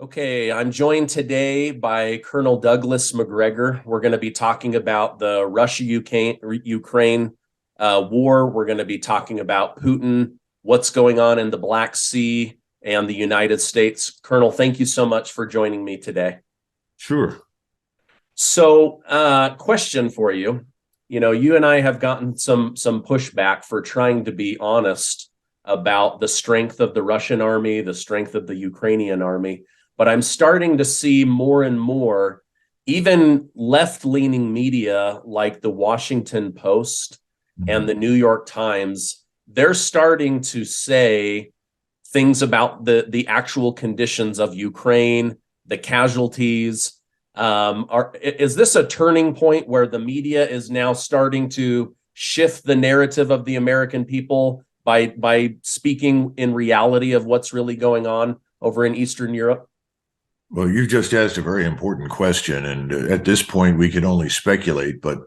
Okay, I'm joined today by Colonel Douglas Macgregor. We're going to be talking about the Russia-Ukraine war. We're going to be talking about Putin, what's going on in the Black Sea, and the United States. Colonel, thank you so much for joining me today. Sure. So, question for you. You know, you and I have gotten some pushback for trying to be honest about the strength of the Russian army, the strength of the Ukrainian army. But I'm starting to see more and more, even left-leaning media like the Washington Post and Mhm. the New York Times, they're starting to say things about the actual conditions of Ukraine, the casualties. Is this a turning point where the media is now starting to shift the narrative of the American people by speaking in reality of what's really going on over in Eastern Europe? Well, you just asked a very important question, and at this point, we can only speculate. But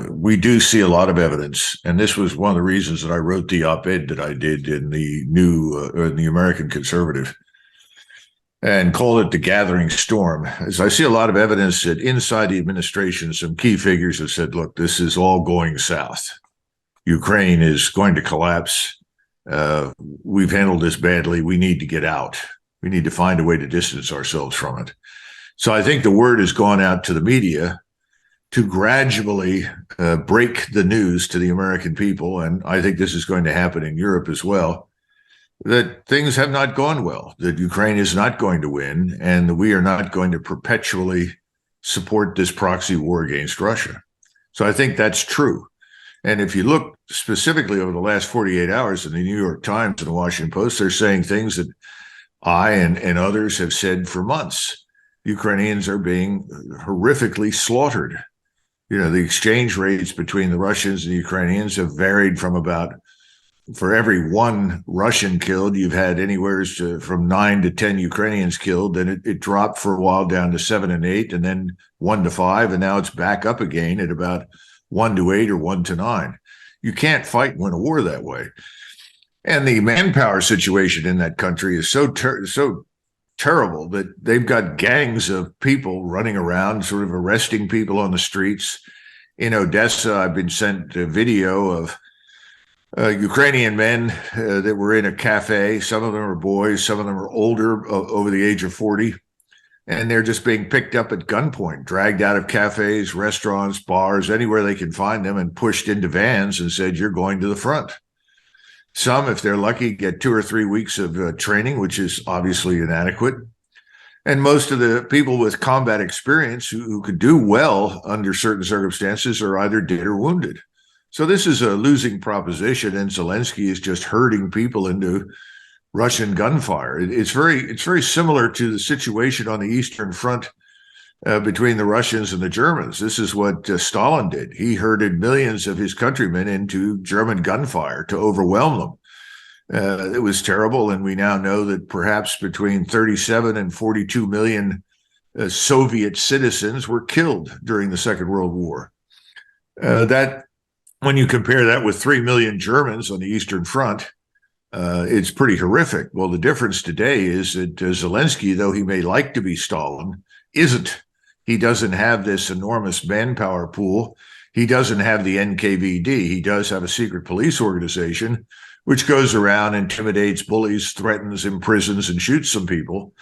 we do see a lot of evidence, and this was one of the reasons that I wrote the op-ed that I did in the American Conservative, and called it the Gathering Storm. As I see a lot of evidence that inside the administration, some key figures have said, "Look, this is all going south. Ukraine is going to collapse. We've handled this badly. We need to get out. We need to find a way to distance ourselves from it." So I think the word has gone out to the media to gradually break the news to the American people. And I think this is going to happen in Europe as well, that things have not gone well, that Ukraine is not going to win, and that we are not going to perpetually support this proxy war against Russia. So I think that's true. And if you look specifically over the last 48 hours in the New York Times and the Washington Post, they're saying things that I and others have said for months. Ukrainians are being horrifically slaughtered. You know, the exchange rates between the Russians and the Ukrainians have varied from about, for every one Russian killed, you've had anywhere from 9 to 10 Ukrainians killed. Then it dropped for a while down to 7 and 8, and then 1 to 5, and now it's back up again at about 1 to 8 or 1 to 9. You can't fight and win a war that way. And the manpower situation in that country is so terrible that they've got gangs of people running around, sort of arresting people on the streets. In Odessa, I've been sent a video of Ukrainian men that were in a cafe. Some of them are boys, some of them are older, over the age of 40. And they're just being picked up at gunpoint, dragged out of cafes, restaurants, bars, anywhere they can find them, and pushed into vans and said, "You're going to the front." Some, if they're lucky, get 2 or 3 weeks of training, which is obviously inadequate. And most of the people with combat experience who could do well under certain circumstances are either dead or wounded. So this is a losing proposition, and Zelensky is just herding people into Russian gunfire. It's very similar to the situation on the Eastern Front between the Russians and the Germans. This is what Stalin did. He herded millions of his countrymen into German gunfire to overwhelm them. It was terrible, and we now know that perhaps between 37 and 42 million Soviet citizens were killed during the Second World War. That, when you compare that with 3 million Germans on the Eastern Front, it's pretty horrific. Well, the difference today is that Zelensky, though he may like to be Stalin, isn't. He doesn't have this enormous manpower pool. He doesn't have the NKVD. He does have a secret police organization which goes around, intimidates, bullies, threatens, imprisons, and shoots some people,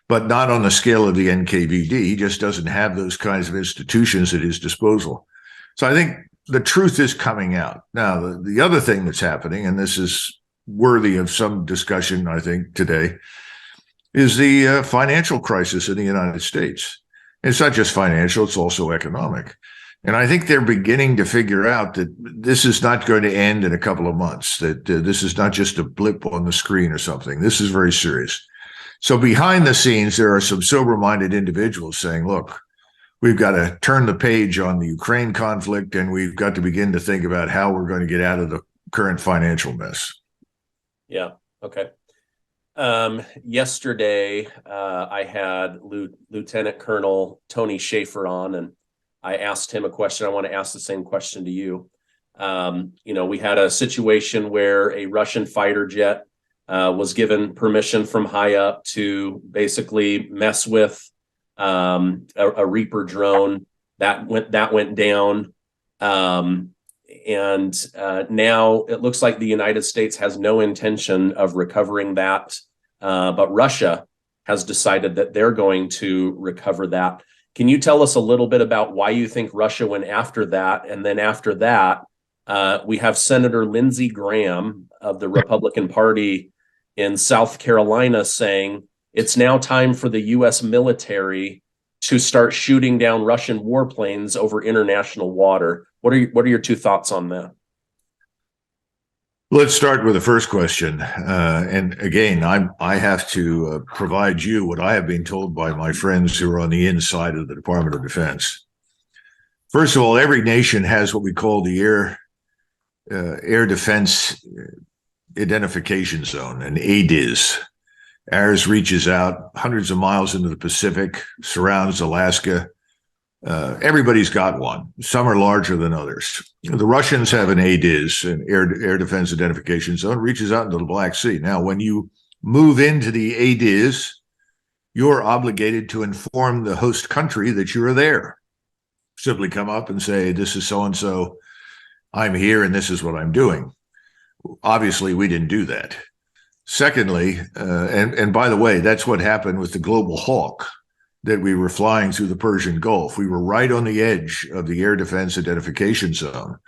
but not on the scale of the NKVD. He just doesn't have those kinds of institutions at his disposal. So I think the truth is coming out. Now, the other thing that's happening, and this is worthy of some discussion, I think, today, is the financial crisis in the United States. It's not just financial, it's also economic. And I think they're beginning to figure out that this is not going to end in a couple of months, that this is not just a blip on the screen or something. This is very serious. So behind the scenes, there are some sober-minded individuals saying, look, we've got to turn the page on the Ukraine conflict, and we've got to begin to think about how we're going to get out of the current financial mess. Yeah. Okay. Yesterday, I had Lieutenant Colonel Tony Schaefer on, and I asked him a question. I want to ask the same question to you. You know, we had a situation where a Russian fighter jet was given permission from high up to basically mess with a Reaper drone that went down. And now it looks like the United States has no intention of recovering that, but Russia has decided that they're going to recover that. Can you tell us a little bit about why you think Russia went after that? And then after that, we have Senator Lindsey Graham of the Republican Party in South Carolina saying it's now time for the U.S. military to start shooting down Russian warplanes over international water. What are your two thoughts on that? Let's start with the first question. And again, I have to provide you what I have been told by my friends who are on the inside of the Department of Defense. First of all, every nation has what we call the Air Defense Identification Zone, an ADIZ. Ours reaches out hundreds of miles into the Pacific, surrounds Alaska. Everybody's got one. Some are larger than others. The Russians have an ADIZ, an Air Defense Identification Zone, reaches out into the Black Sea. Now, when you move into the ADIZ, you're obligated to inform the host country that you are there. Simply come up and say, this is so-and-so, I'm here, and this is what I'm doing. Obviously, we didn't do that. Secondly, and by the way, that's what happened with the Global Hawk that we were flying through the Persian Gulf. We were right on the edge of the Air Defense Identification Zone,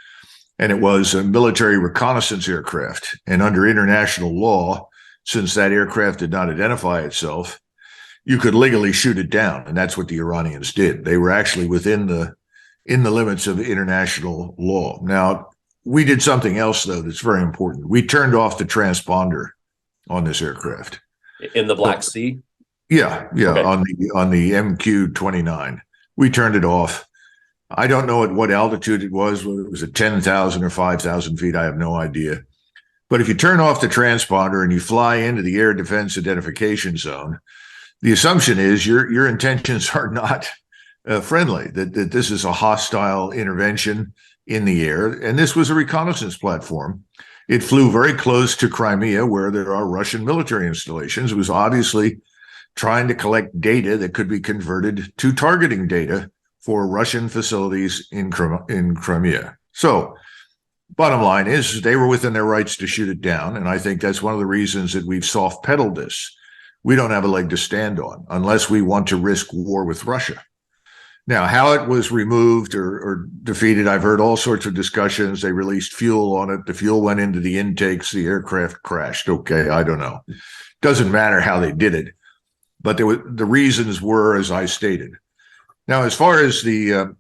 and it was a military reconnaissance aircraft. And under international law, since that aircraft did not identify itself, you could legally shoot it down, and that's what the Iranians did. They were actually within the limits of international law. Now, we did something else, though, that's very important. We turned off the transponder on this aircraft. In the Black Sea? Yeah, okay. on the MQ-29. We turned it off. I don't know at what altitude it was, whether it was at 10,000 or 5,000 feet. I have no idea. But if you turn off the transponder and you fly into the Air Defense Identification Zone, the assumption is your intentions are not friendly, that this is a hostile intervention in the air. And this was a reconnaissance platform. It flew very close to Crimea, where there are Russian military installations. It was obviously trying to collect data that could be converted to targeting data for Russian facilities in Crimea. So bottom line is they were within their rights to shoot it down. And I think that's one of the reasons that we've soft pedaled this. We don't have a leg to stand on unless we want to risk war with Russia. Now, how it was removed or defeated, I've heard all sorts of discussions. They released fuel on it. The fuel went into the intakes. The aircraft crashed. Okay, I don't know. Doesn't matter how they did it. But the reasons were, as I stated. Now, as far as the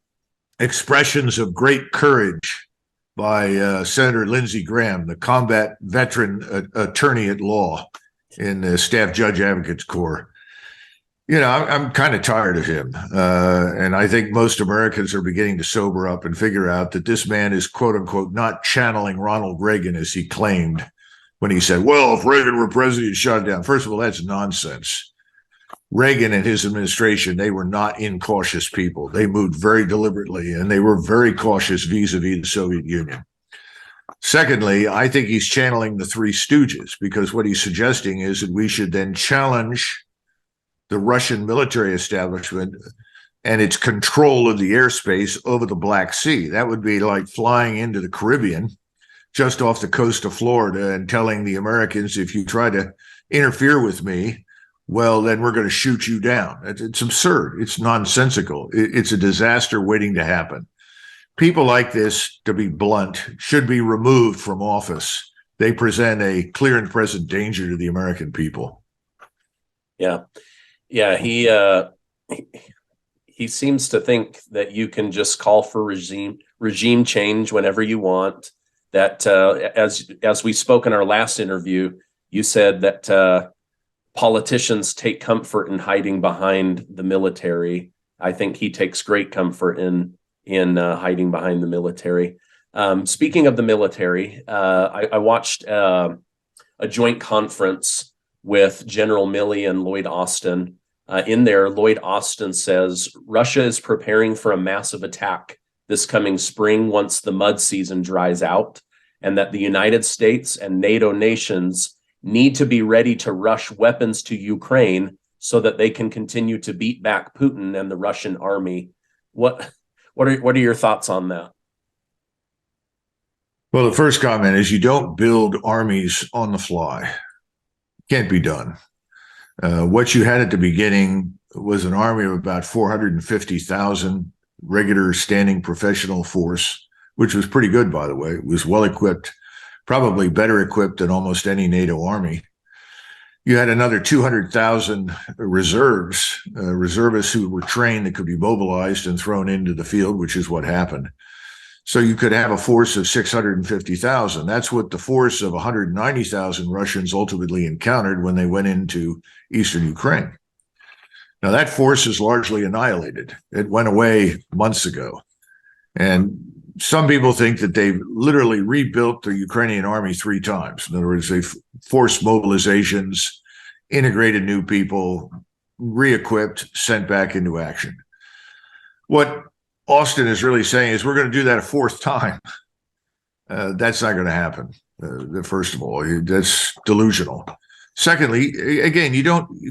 expressions of great courage by Senator Lindsey Graham, the combat veteran attorney at law in the Staff Judge Advocates Corps, you know, I'm kind of tired of him. And I think most Americans are beginning to sober up and figure out that this man is, quote unquote, not channeling Ronald Reagan as he claimed when he said, well, if Reagan were president, he'd shut it down. First of all, that's nonsense. Reagan and his administration, they were not incautious people. They moved very deliberately, and they were very cautious vis-a-vis the Soviet Union. Secondly, I think he's channeling the Three Stooges, because what he's suggesting is that we should then challenge the Russian military establishment and its control of the airspace over the Black Sea. That would be like flying into the Caribbean, just off the coast of Florida, and telling the Americans, if you try to interfere with me, well, then we're going to shoot you down. It's absurd. It's nonsensical. It's a disaster waiting to happen. People like this, to be blunt, should be removed from office. They present a clear and present danger to the American people. Yeah. Yeah, he seems to think that you can just call for regime change whenever you want. That as we spoke in our last interview, you said that politicians take comfort in hiding behind the military. I think he takes great comfort in hiding behind the military. Speaking of the military, I watched a joint conference with General Milley and Lloyd Austin. In there, Lloyd Austin says Russia is preparing for a massive attack this coming spring once the mud season dries out, and that the United States and NATO nations need to be ready to rush weapons to Ukraine so that they can continue to beat back Putin and the Russian army. What are your thoughts on that? Well, the first comment is you don't build armies on the fly. Can't be done. What you had at the beginning was an army of about 450,000 regular standing professional force, which was pretty good, by the way. It was well equipped, probably better equipped than almost any NATO army. You had another 200,000 reservists who were trained that could be mobilized and thrown into the field, which is what happened. So you could have a force of 650,000. That's what the force of 190,000 Russians ultimately encountered when they went into eastern Ukraine. Now, that force is largely annihilated. It went away months ago. And some people think that they've literally rebuilt the Ukrainian army 3 times. In other words, they've forced mobilizations, integrated new people, re-equipped, sent back into action. What Austin is really saying is we're going to do that a 4th time. That's not going to happen. First of all, that's delusional. Secondly, again,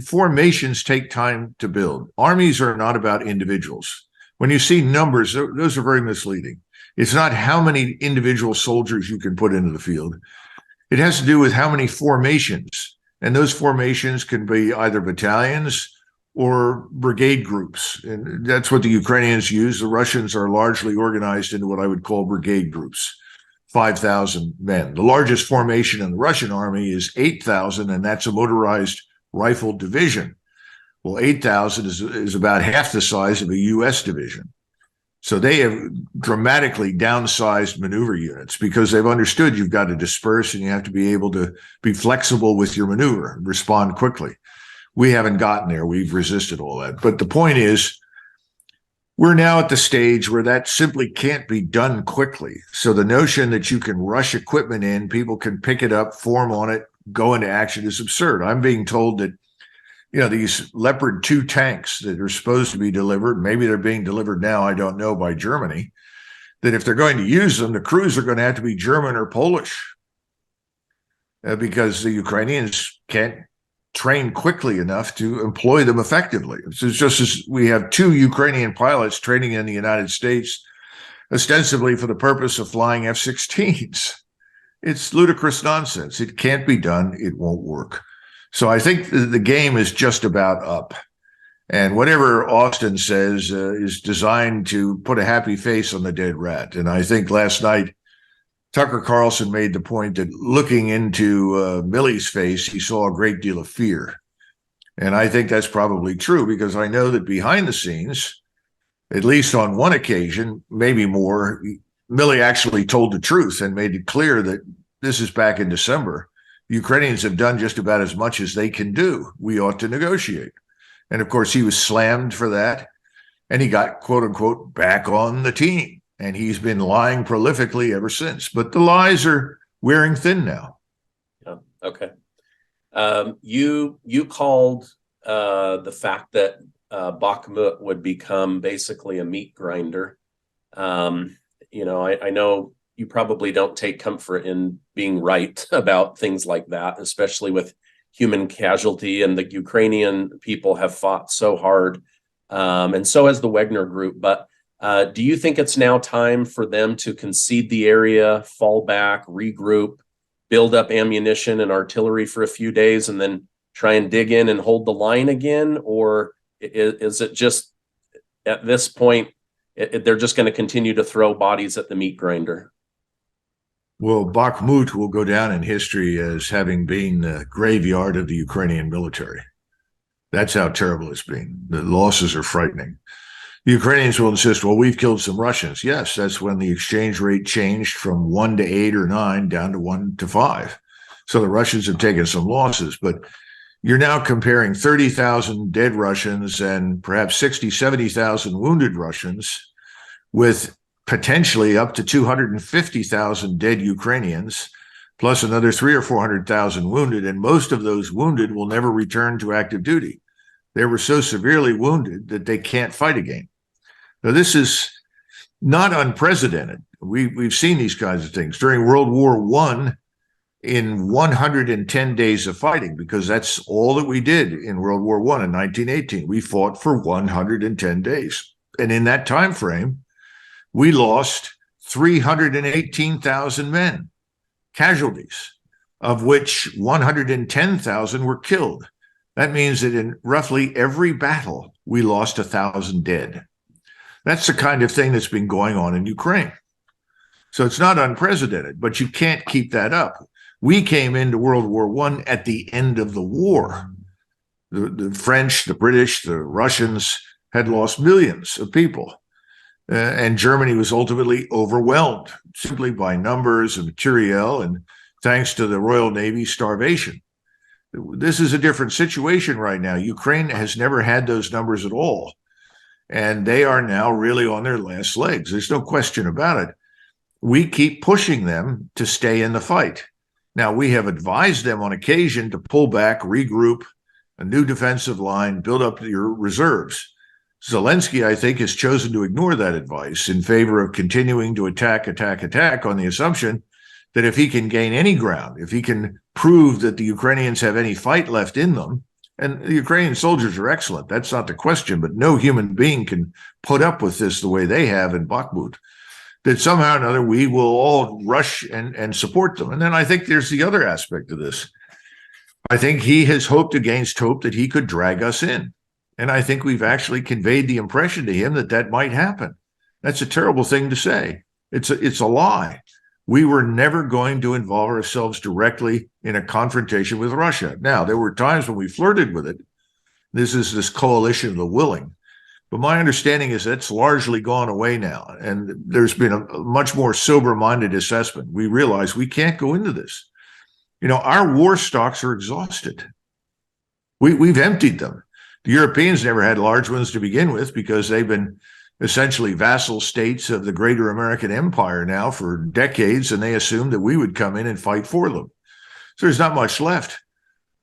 formations take time to build. Armies are not about individuals. When you see numbers, those are very misleading. It's not how many individual soldiers you can put into the field. It has to do with how many formations. And those formations can be either battalions or brigade groups. And that's what the Ukrainians use. The Russians are largely organized into what I would call brigade groups, 5,000 men. The largest formation in the Russian army is 8,000, and that's a motorized rifle division. Well, 8,000 is about half the size of a U.S. division. So they have dramatically downsized maneuver units because they've understood you've got to disperse and you have to be able to be flexible with your maneuver and respond quickly. We haven't gotten there. We've resisted all that. But the point is, we're now at the stage where that simply can't be done quickly. So the notion that you can rush equipment in, people can pick it up, form on it, go into action is absurd. I'm being told that, these Leopard 2 tanks that are supposed to be delivered, maybe they're being delivered now, I don't know, by Germany, that if they're going to use them, the crews are going to have to be German or Polish because the Ukrainians can't train quickly enough to employ them effectively. So it's just as we have 2 Ukrainian pilots training in the United States, ostensibly for the purpose of flying F-16s. It's ludicrous nonsense. It can't be done. It won't work. So I think the game is just about up. And whatever Austin says is designed to put a happy face on the dead rat. And I think last night, Tucker Carlson made the point that looking into Milley's face, he saw a great deal of fear. And I think that's probably true because I know that behind the scenes, at least on one occasion, maybe more, Milley actually told the truth and made it clear that this is back in December. Ukrainians have done just about as much as they can do. We ought to negotiate. And of course, he was slammed for that. And he got, quote unquote, back on the team. And he's been lying prolifically ever since. But the lies are wearing thin now. Yeah. Okay. You called the fact that Bakhmut would become basically a meat grinder. I know you probably don't take comfort in being right about things like that, especially with human casualty. And the Ukrainian people have fought so hard, and so has the Wagner group. But do you think it's now time for them to concede the area, fall back, regroup, build up ammunition and artillery for a few days, and then try and dig in and hold the line again? Or is it just at this point, they're just going to continue to throw bodies at the meat grinder? Well, Bakhmut will go down in history as having been the graveyard of the Ukrainian military. That's how terrible it's been. The losses are frightening. The Ukrainians will insist, well, we've killed some Russians. Yes, that's when the exchange rate changed from 1 to 8 or 9 down to 1 to 5. So the Russians have taken some losses, but you're now comparing 30,000 dead Russians and perhaps 60, 70,000 wounded Russians with potentially up to 250,000 dead Ukrainians, plus another 300,000 or 400,000 wounded. And most of those wounded will never return to active duty. They were so severely wounded that they can't fight again. Now, this is not unprecedented. We've seen these kinds of things. During World War I, in 110 days of fighting, because that's all that we did in World War I in 1918. We fought for 110 days. And in that time frame, we lost 318,000 men, casualties, of which 110,000 were killed. That means that in roughly every battle, we lost 1,000 dead. That's the kind of thing that's been going on in Ukraine. So it's not unprecedented, but you can't keep that up. We came into World War I at the end of the war. The French, the British, the Russians had lost millions of people. And Germany was ultimately overwhelmed simply by numbers and materiel, and thanks to the Royal Navy, starvation. This is a different situation right now. Ukraine has never had those numbers at all. And they are now really on their last legs. There's no question about it. We keep pushing them to stay in the fight. Now, we have advised them on occasion to pull back, regroup, a new defensive line, build up your reserves. Zelensky, I think, has chosen to ignore that advice in favor of continuing to attack on the assumption that if he can gain any ground, if he can prove that the Ukrainians have any fight left in them, and the Ukrainian soldiers are excellent, that's not the question, but no human being can put up with this the way they have in Bakhmut, that somehow or another we will all rush and support them. And then I think there's the other aspect of this. I think he has hoped against hope that he could drag us in. And I think we've actually conveyed the impression to him that that might happen. That's a terrible thing to say. It's a lie. We were never going to involve ourselves directly in a confrontation with Russia. Now, there were times when we flirted with it. This is this coalition of the willing. But my understanding is that's largely gone away now. And there's been a much more sober-minded assessment. We realize we can't go into this. You know, our war stocks are exhausted. We've emptied them. The Europeans never had large ones to begin with because they've been essentially vassal states of the greater American empire now for decades, and they assumed that we would come in and fight for them. So there's not much left.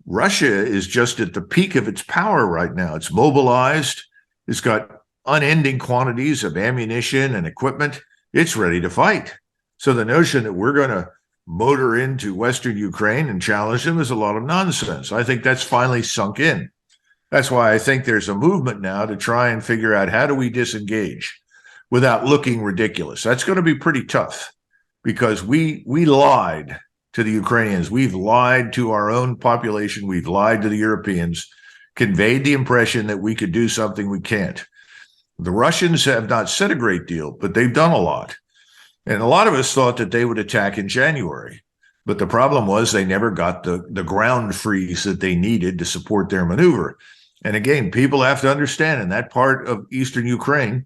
Russia is just at the peak of its power right now. It's mobilized. It's got unending quantities of ammunition and equipment. It's ready to fight. So the notion that we're going to motor into Western Ukraine and challenge them is a lot of nonsense. I think that's finally sunk in. That's why I think there's a movement now to try and figure out how do we disengage without looking ridiculous. That's going to be pretty tough because we lied to the Ukrainians. We've lied to our own population. We've lied to the Europeans, conveyed the impression that we could do something we can't. The Russians have not said a great deal, but they've done a lot. And a lot of us thought that they would attack in January. But the problem was they never got the ground freeze that they needed to support their maneuver. And again, people have to understand in that part of eastern Ukraine,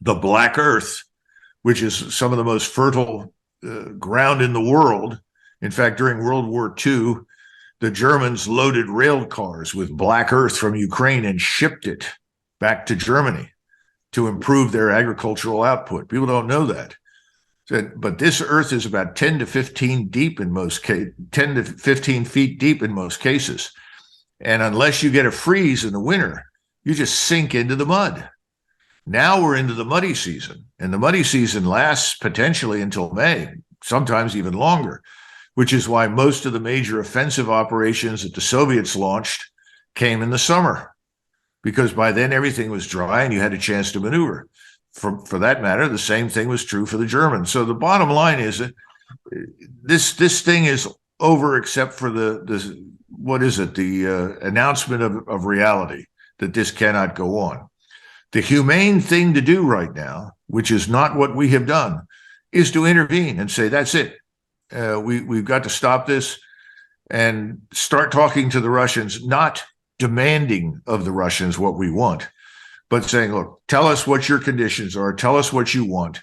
the Black Earth, which is some of the most fertile ground in the world. In fact, during World War II, the Germans loaded rail cars with black earth from Ukraine and shipped it back to Germany to improve their agricultural output. People don't know that. But this earth is about 10 to 15 deep in most cases, 10 to 15 feet deep in most cases. And unless you get a freeze in the winter, you just sink into the mud. Now we're into the muddy season, and the muddy season lasts potentially until May, sometimes even longer, which is why most of the major offensive operations that the Soviets launched came in the summer, because by then everything was dry and you had a chance to maneuver. For that matter, the same thing was true for the Germans. So the bottom line is that this thing is over, except for the announcement of reality that this cannot go on. The humane thing to do right now, which is not what we have done, is to intervene and say, that's it. We've got to stop this and start talking to the Russians, not demanding of the Russians what we want, but saying, look, tell us what your conditions are, tell us what you want,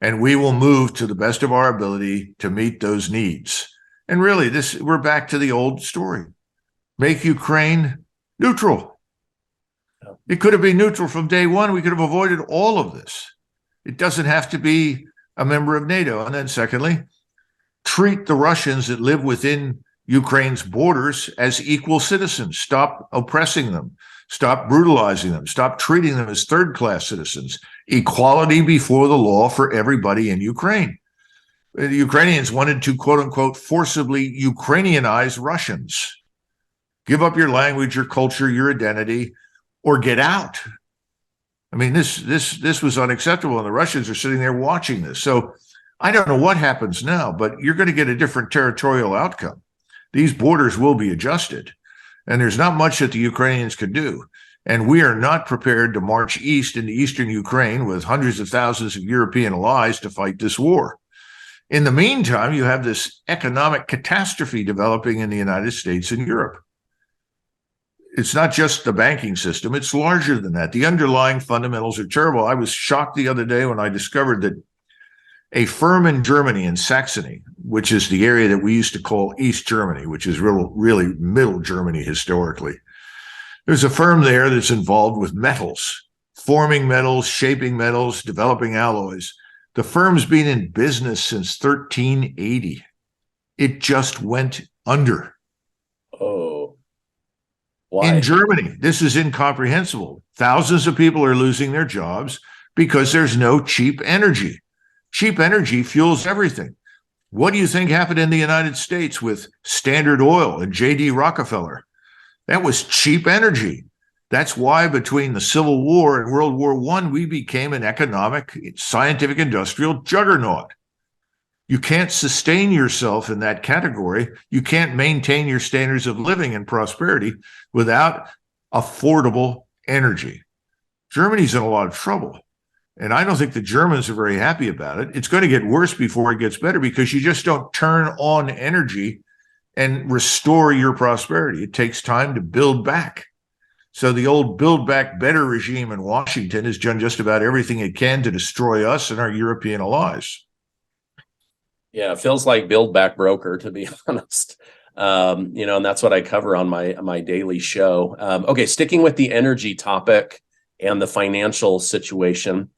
and we will move to the best of our ability to meet those needs. And really, we're back to the old story. Make Ukraine neutral. It could have been neutral from day one. We could have avoided all of this. It doesn't have to be a member of NATO. And then secondly, treat the Russians that live within Ukraine's borders as equal citizens. Stop oppressing them. Stop brutalizing them. Stop treating them as third-class citizens. Equality before the law for everybody in Ukraine. The Ukrainians wanted to, quote unquote, forcibly Ukrainianize Russians. Give up your language, your culture, your identity, or get out. I mean, this was unacceptable, and the Russians are sitting there watching this. So I don't know what happens now, but you're going to get a different territorial outcome. These borders will be adjusted, and there's not much that the Ukrainians can do. And we are not prepared to march east into eastern Ukraine with hundreds of thousands of European allies to fight this war. In the meantime, you have this economic catastrophe developing in the United States and Europe. It's not just the banking system, it's larger than that. The underlying fundamentals are terrible. I was shocked the other day when I discovered that a firm in Germany, in Saxony, which is the area that we used to call East Germany, which is really middle Germany historically. There's a firm there that's involved with metals, forming metals, shaping metals, developing alloys. The firm's been in business since 1380. It just went under. Oh, why? In Germany, this is incomprehensible. Thousands of people are losing their jobs because there's no cheap energy. Cheap energy fuels everything. What do you think happened in the United States with Standard Oil and J.D. Rockefeller? That was cheap energy. That's why between the Civil War and World War I, we became an economic, scientific, industrial juggernaut. You can't sustain yourself in that category. You can't maintain your standards of living and prosperity without affordable energy. Germany's in a lot of trouble. And I don't think the Germans are very happy about it. It's going to get worse before it gets better because you just don't turn on energy and restore your prosperity. It takes time to build back. So the old Build Back Better regime in Washington has done just about everything it can to destroy us and our European allies. Yeah, it feels like Build Back Broker, to be honest. And that's what I cover on my daily show. Okay, sticking with the energy topic and the financial situation,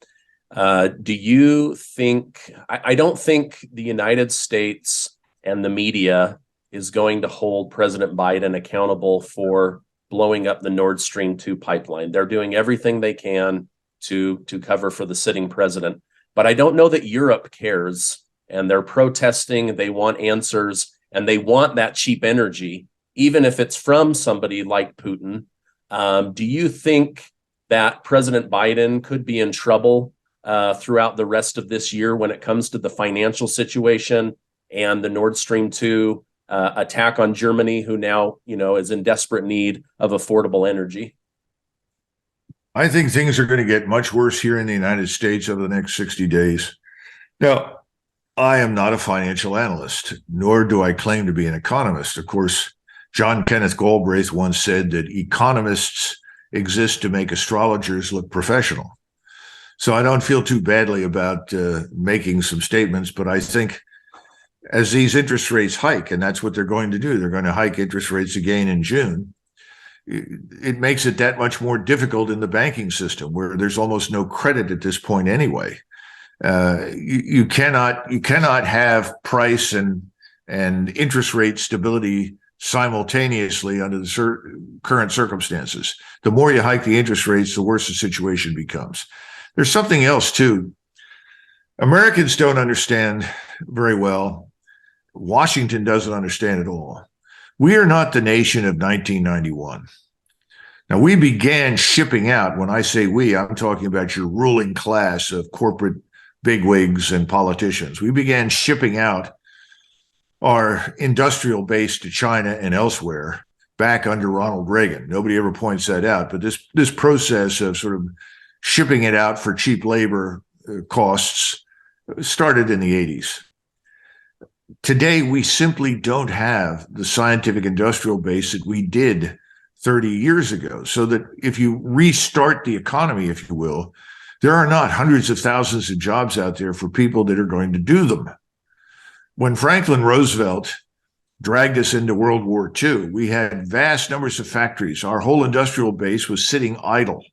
do you think, I don't think the United States and the media is going to hold President Biden accountable for blowing up the Nord Stream 2 pipeline. They're doing everything they can to cover for the sitting president. But I don't know that Europe cares, and they're protesting. They want answers, and they want that cheap energy, even if it's from somebody like Putin. Do you think that President Biden could be in trouble throughout the rest of this year when it comes to the financial situation and the Nord Stream 2 attack on Germany, who now, is in desperate need of affordable energy? I think things are going to get much worse here in the United States over the next 60 days. Now, I am not a financial analyst, nor do I claim to be an economist. Of course, John Kenneth Galbraith once said that economists exist to make astrologers look professional. So I don't feel too badly about making some statements, but I think as these interest rates hike, and that's what they're going to do, they're going to hike interest rates again in June, it makes it that much more difficult in the banking system where there's almost no credit at this point anyway. You cannot have price and interest rate stability simultaneously under the current circumstances. The more you hike the interest rates, the worse the situation becomes. There's something else too. Americans don't understand very well. Washington doesn't understand at all. We are not the nation of 1991. Now, we began shipping out. When I say we, I'm talking about your ruling class of corporate bigwigs and politicians. We began shipping out our industrial base to China and elsewhere back under Ronald Reagan. Nobody ever points that out, but this process of sort of shipping it out for cheap labor costs started in the 80s. Today, we simply don't have the scientific industrial base that we did 30 years ago. So that if you restart the economy, if you will, there are not hundreds of thousands of jobs out there for people that are going to do them. When Franklin Roosevelt dragged us into World War II, we had vast numbers of factories. Our whole industrial base was sitting idle.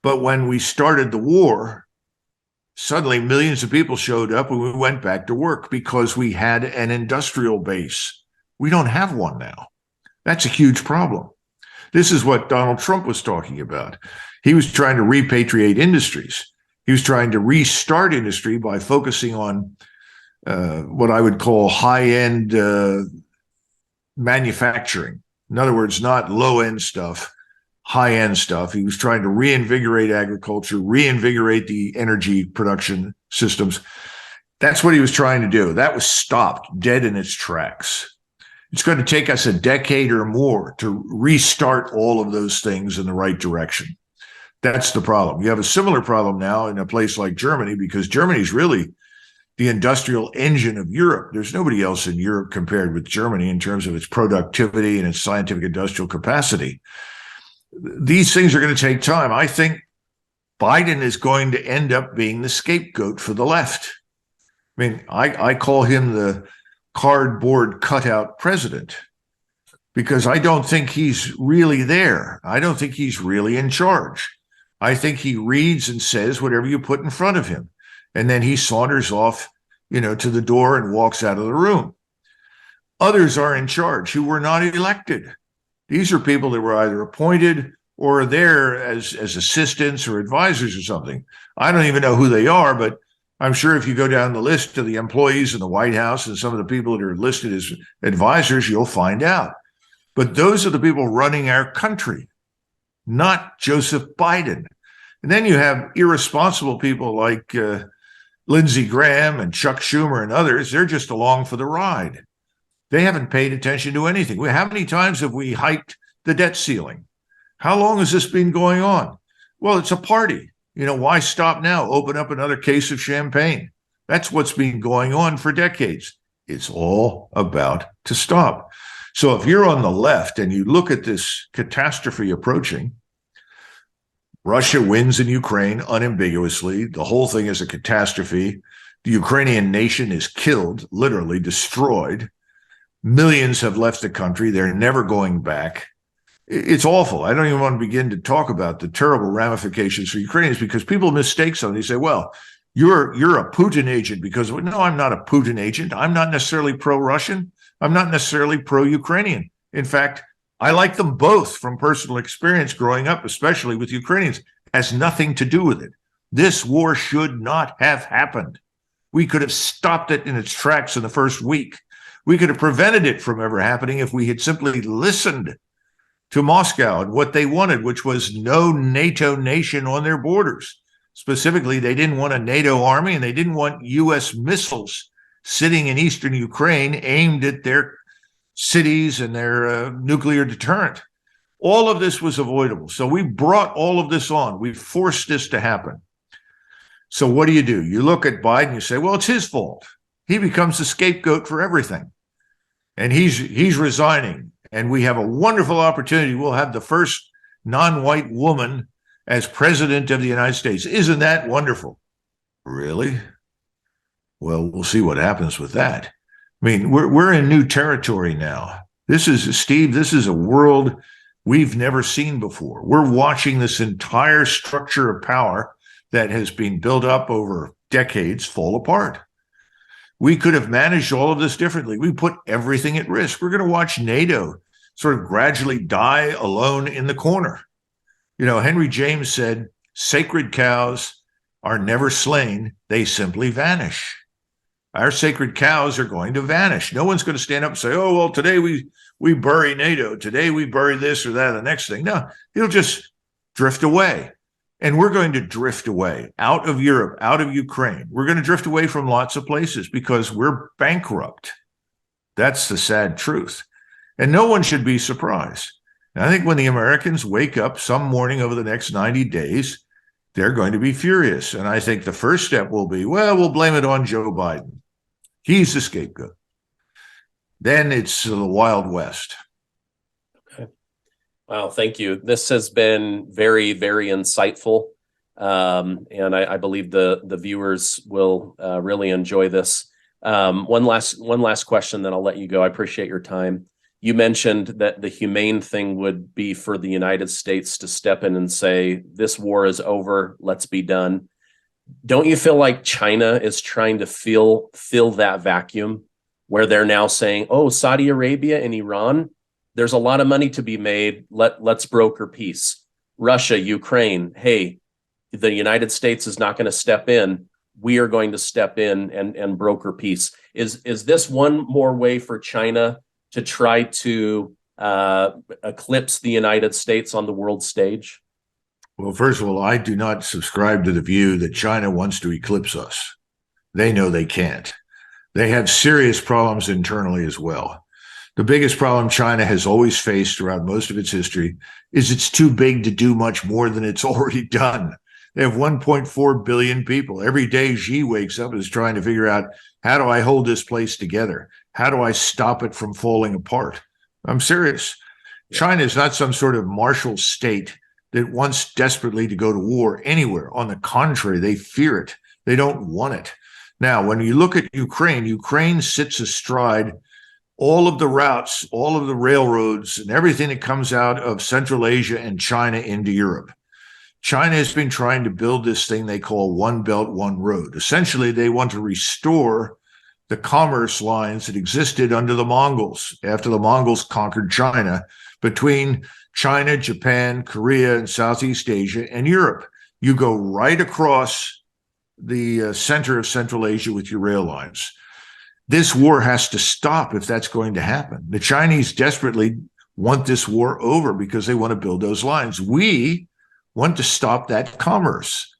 But when we started the war, suddenly millions of people showed up and we went back to work because we had an industrial base. We don't have one now. That's a huge problem. This is what Donald Trump was talking about. He was trying to repatriate industries. He was trying to restart industry by focusing on what I would call high-end manufacturing. In other words, not low-end stuff, high-end stuff. He was trying to reinvigorate agriculture, reinvigorate the energy production systems. That's what he was trying to do. That was stopped dead in its tracks. It's going to take us a decade or more to restart all of those things in the right direction. That's the problem. You have a similar problem now in a place like Germany, because Germany's really the industrial engine of Europe. There's nobody else in Europe compared with Germany in terms of its productivity and its scientific industrial capacity. These things are going to take time. I think Biden is going to end up being the scapegoat for the left. I mean, I call him the cardboard cutout president because I don't think he's really there. I don't think he's really in charge. I think he reads and says whatever you put in front of him. And then he saunters off, to the door and walks out of the room. Others are in charge who were not elected. These are people that were either appointed or are there as assistants or advisors or something. I don't even know who they are, but I'm sure if you go down the list of the employees in the White House and some of the people that are listed as advisors, you'll find out. But those are the people running our country, not Joseph Biden. And then you have irresponsible people like Lindsey Graham and Chuck Schumer and others. They're just along for the ride. They haven't paid attention to anything. How many times have we hiked the debt ceiling? How long has this been going on? Well, it's a party. Why stop now? Open up another case of champagne. That's what's been going on for decades. It's all about to stop. So if you're on the left and you look at this catastrophe approaching, Russia wins in Ukraine unambiguously. The whole thing is a catastrophe. The Ukrainian nation is killed, literally destroyed. Millions have left the country. They're never going back. It's awful. I don't even want to begin to talk about the terrible ramifications for Ukrainians because people mistake something. They say, well, you're a Putin agent because, no, I'm not a Putin agent. I'm not necessarily pro-Russian. I'm not necessarily pro-Ukrainian. In fact, I like them both from personal experience growing up, especially with Ukrainians. It has nothing to do with it. This war should not have happened. We could have stopped it in its tracks in the first week. We could have prevented it from ever happening if we had simply listened to Moscow and what they wanted, which was no NATO nation on their borders. Specifically, they didn't want a NATO army and they didn't want U.S. missiles sitting in eastern Ukraine aimed at their cities and their nuclear deterrent. All of this was avoidable. So we brought all of this on. We forced this to happen. So what do? You look at Biden, you say, well, it's his fault. He becomes the scapegoat for everything. And he's resigning. And we have a wonderful opportunity. We'll have the first non-white woman as president of the United States. Isn't that wonderful? Really? Well, we'll see what happens with that. I mean, we're in new territory now. This is a world we've never seen before. We're watching this entire structure of power that has been built up over decades fall apart. We could have managed all of this differently. We put everything at risk. We're going to watch NATO sort of gradually die alone in the corner. Henry James said, sacred cows are never slain. They simply vanish. Our sacred cows are going to vanish. No one's going to stand up and say, oh, well, today we bury NATO. Today we bury this or that, the next thing. No, it'll just drift away. And we're going to drift away out of Europe, out of Ukraine. We're going to drift away from lots of places because we're bankrupt. That's the sad truth. And no one should be surprised. And I think when the Americans wake up some morning over the next 90 days, they're going to be furious. And I think the first step will be, well, we'll blame it on Joe Biden. He's the scapegoat. Then it's the Wild West. Okay. Wow, thank you. This has been very, very insightful. And I believe the viewers will really enjoy this. One last question, then I'll let you go. I appreciate your time. You mentioned that the humane thing would be for the United States to step in and say, this war is over, let's be done. Don't you feel like China is trying to fill that vacuum where they're now saying, oh, Saudi Arabia and Iran, there's a lot of money to be made. Let's broker peace. Russia, Ukraine, hey, the United States is not going to step in. we are going to step in and broker peace. Is this one more way for China to try to eclipse the United States on the world stage? Well, first of all, I do not subscribe to the view that China wants to eclipse us. They know they can't. They have serious problems internally as well. The biggest problem China has always faced throughout most of its history is it's too big to do much more than it's already done. They have 1.4 billion people. Every day Xi wakes up and is trying to figure out, how do I hold this place together? How do I stop it from falling apart? I'm serious. China is not some sort of martial state that wants desperately to go to war anywhere. On the contrary, they fear it. They don't want it. Now, when you look at Ukraine, Ukraine sits astride all of the routes, all of the railroads, and everything that comes out of Central Asia and China into Europe. China has been trying to build this thing they call One Belt, One Road. Essentially, they want to restore the commerce lines that existed under the Mongols after the Mongols conquered China, between China, Japan, Korea, and Southeast Asia and Europe. You go right across the center of Central Asia with your rail lines. This war has to stop if that's going to happen. The Chinese desperately want this war over because they want to build those lines. We want to stop that commerce.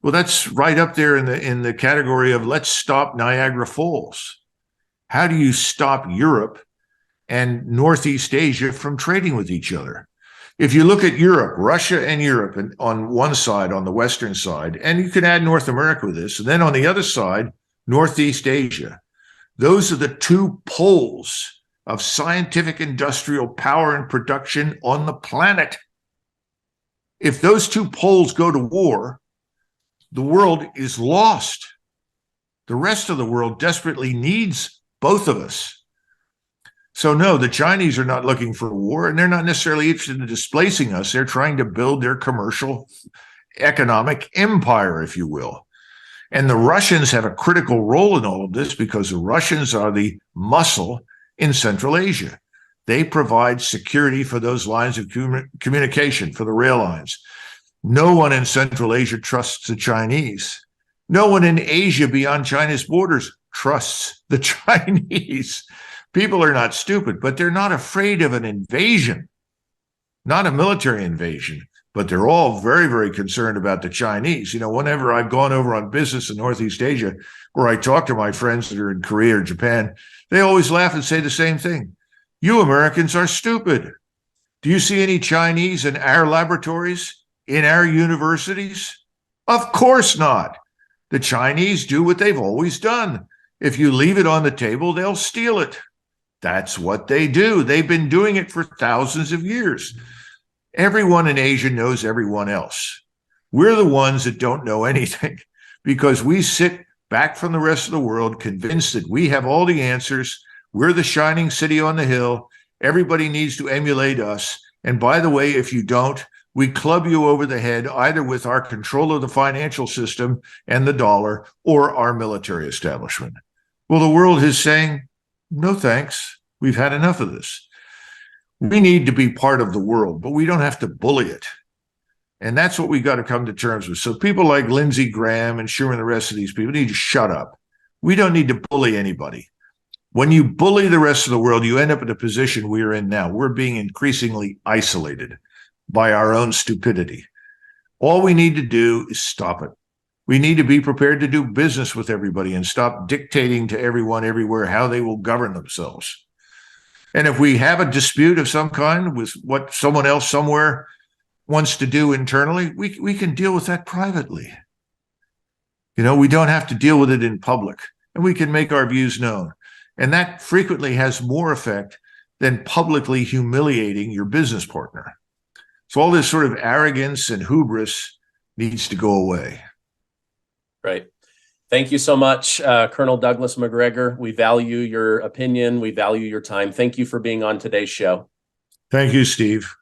Well, that's right up there in the category of let's stop Niagara Falls. How do you stop Europe and Northeast Asia from trading with each other? If you look at Europe, Russia and Europe, and on one side, on the Western side, and you can add North America with this, and then on the other side, Northeast Asia, those are the two poles of scientific industrial power and production on the planet. If those two poles go to war, the world is lost. The rest of the world desperately needs both of us. So no, the Chinese are not looking for war, and they're not necessarily interested in displacing us. They're trying to build their commercial economic empire, if you will. And the Russians have a critical role in all of this because the Russians are the muscle in Central Asia. They provide security for those lines of communication, for the rail lines. No one in Central Asia trusts the Chinese. No one in Asia beyond China's borders trusts the Chinese. People are not stupid, but they're not afraid of an invasion, not a military invasion, but they're all very, very concerned about the Chinese. You know, whenever I've gone over on business in Northeast Asia, where I talk to my friends that are in Korea or Japan, they always laugh and say the same thing. You Americans are stupid. Do you see any Chinese in our laboratories, in our universities? Of course not. The Chinese do what they've always done. If you leave it on the table, they'll steal it. That's what they do. They've been doing it for thousands of years. Everyone in Asia knows everyone else. We're the ones that don't know anything because we sit back from the rest of the world convinced that we have all the answers. We're the shining city on the hill. Everybody needs to emulate us. And by the way, if you don't, we club you over the head either with our control of the financial system and the dollar or our military establishment. Well, the world is saying, no thanks. We've had enough of this. We need to be part of the world, but we don't have to bully it. And that's what we got to come to terms with. So people like Lindsey Graham and Schumer and the rest of these people need to shut up. We don't need to bully anybody. When you bully the rest of the world, you end up in a position we're in now. We're being increasingly isolated by our own stupidity. All we need to do is stop it. We need to be prepared to do business with everybody and stop dictating to everyone everywhere how they will govern themselves. And if we have a dispute of some kind with what someone else somewhere wants to do internally, we can deal with that privately. You know, we don't have to deal with it in public, and we can make our views known. And that frequently has more effect than publicly humiliating your business partner. So all this sort of arrogance and hubris needs to go away. Right. Thank you so much, Colonel Douglas Macgregor. We value your opinion. We value your time. Thank you for being on today's show. Thank you, Steve.